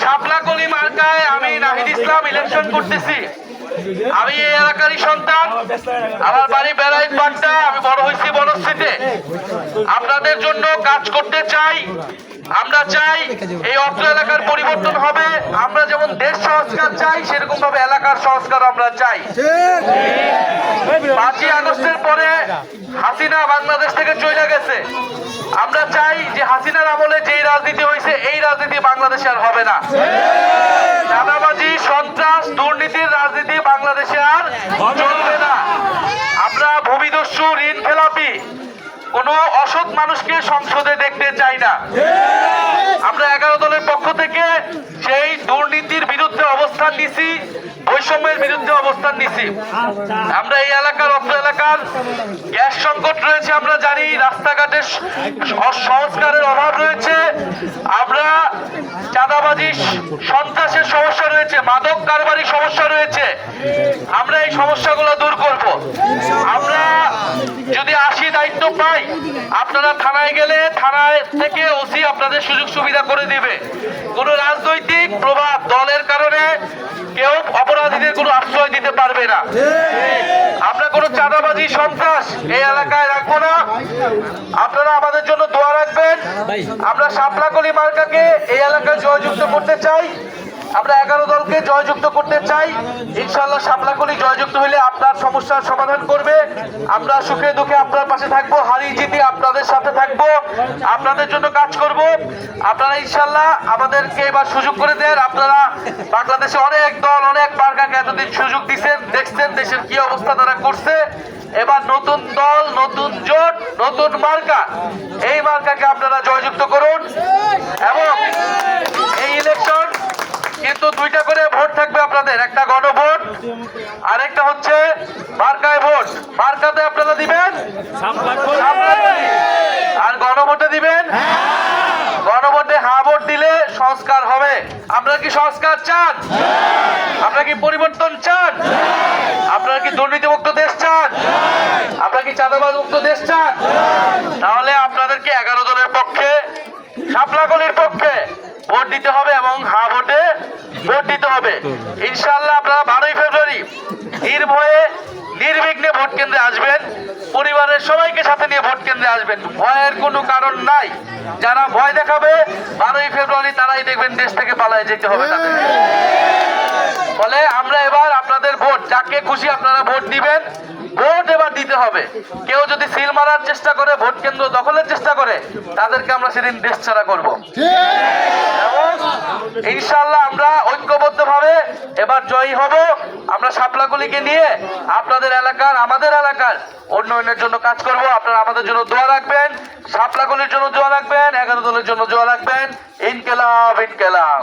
শাপলাকলি মার্কায় আমি নাহিদ ইসলাম ইলেকশন করতেছি। আমি এই এলাকারই সন্তান, আমার বাড়ি বেড়াইত পাট্টা, আমি বড় হয়েছি বনশ্রীতে। আপনাদের জন্য কাজ করতে চাই। আমরা চাই এই অত্র এলাকার পরিবর্তন হবে। আমরা যেমন দেশ সংস্কার চাই, সেরকম ভাবে এলাকার সংস্কার আমরা চাই। 5ই আগস্টের পরে হাসিনা বাংলাদেশ থেকে চলে গেছে। আমরা চাই যে হাসিনার আমলে যেই রাজনীতি হয়েছে, এই রাজনীতি বাংলাদেশে আর হবে না। চাঁদাবাজি, সন্ত্রাস, দুর্নীতির রাজনীতি বাংলাদেশে আর চলবে না। আমরা ভূমিদস্যু, ঋণ খেলাপি কোন অসৎ মানুষকে সংসদে দেখতে চাই না। আমরা 11 দলের পক্ষ থেকে সেই দুর্নীতির বিরুদ্ধে অবস্থান নিছি, বৈষম্যের বিরুদ্ধে অবস্থান নিছি। আমরা এই এলাকার, অত্র এলাকার গ্যাস সংকট রয়েছে, আমরা জানি। রাস্তাঘাটের সংস্কারের অভাব রয়েছে। আমরা চাঁদাবাজি, সন্ত্রাসের সমস্যা রয়েছে, মাদক কারবারির সমস্যা রয়েছে। আমরা এই সমস্যাগুলো দূর করব। আমরা যদি 80 দায়িত্ব পাই, আপনারা থানায় গেলে থানায় থেকে ওসি আপনাদের সুযোগ সুবিধা করে দিবে। কোন রাজনৈতিক প্রভাব, দলের কারণে কেউ অপরাধীদের কোনো আশ্রয় দিতে পারবে না। আমরা কোনো চাঁদাবাজি, সন্ত্রাস এই এলাকায় রাখবো না। আপনারা আমাদের জন্য দোয়া রাখবেন। আমরা শাপলাকলি মার্কাকে এই এলাকায় জয়যুক্ত করতে চাই। আমরা 11 দলকে জয়যুক্ত করতে চাই। ইনশাআল্লাহ শাপলাকলি জয়যুক্ত হলে আপনার সমস্যার সমাধান করবে। আমরা সুখে দুঃখে আপনার পাশে থাকবো, হারিয়ে জিতে আপনাদের সাথে থাকবো, আপনাদের জন্য কাজ করব। আপনারা ইনশাআল্লাহ আমাদেরকে এবার সুযোগ করে দেন। আপনারা বাংলাদেশে অনেক দল, অনেক মার্কাকে এতদিন সুযোগ দিচ্ছেন, দেখছেন দেশের কি অবস্থা তারা করছে। এবার নতুন দল, নতুন জোট, নতুন মার্কা, এই মার্কাকে আপনারা জয়যুক্ত করুন। এবং এই ইলেকশন কিন্তু 2টা করে ভোট থাকবে আপনাদের, একটা গণভোট, আরেকটা হচ্ছে মার্কায় ভোট। মার্কাতে আপনারা দিবেন আর গণভোটে দিবেন। গণভোটে হ্যাঁ ভোট দিলে সংস্কার হবে। আপনারা কি সংস্কার চান? আপনারা কি পরিবর্তন চান? আপনারা কি দুর্নীতিমুক্ত দেশ চান? আপনারা কি চাঁদাবাজ মুক্ত দেশ চান? তাহলে আপনাদেরকে 11 দলের পক্ষে, শাপলাকলির পক্ষে ভোট দিতে হবে এবং হ্যাঁ ভোটে ভোট দিতে হবে। ইনশাআল্লাহ আপনারা 12ই ফেব্রুয়ারি নির্ভয়ে, নির্বিঘ্নে ভোট কেন্দ্রে আসবেন। পরিবারের সবাইকে সাথে নিয়ে ভোট কেন্দ্রে আসবেন। ভয়ের কোনো কারণ নাই। যারা ভয় দেখাবে 12ই ফেব্রুয়ারি তারাই দেখবেন দেশ থেকে পালায় যেতে হবে তাদের। ফলে আমরা এবার আপনাদের ভোট, যাকে খুশি আপনারা ভোট দিবেন। ভোট এবার দিতে হবে। কেউ যদি সিল মারার চেষ্টা করে, ভোট কেন্দ্র দখলের চেষ্টা করে, তাদেরকে আমরা সেদিন দেশ ছাড়া করবো। এবং ইনশাআল্লাহ আমরা ঐক্যবদ্ধভাবে এবার জয়ী হব। আমরা শাপলাকলিকে নিয়ে আপনাদের এলাকার, আমাদের এলাকার উন্নয়নের জন্য কাজ করব। আপনারা আমাদের জন্য দোয়া রাখবেন, শাপলাকলির জন্য দোয়া রাখবেন, 11 দলের জন্য দোয়া রাখবেন। ইনকিলাব, ইনকিলাব।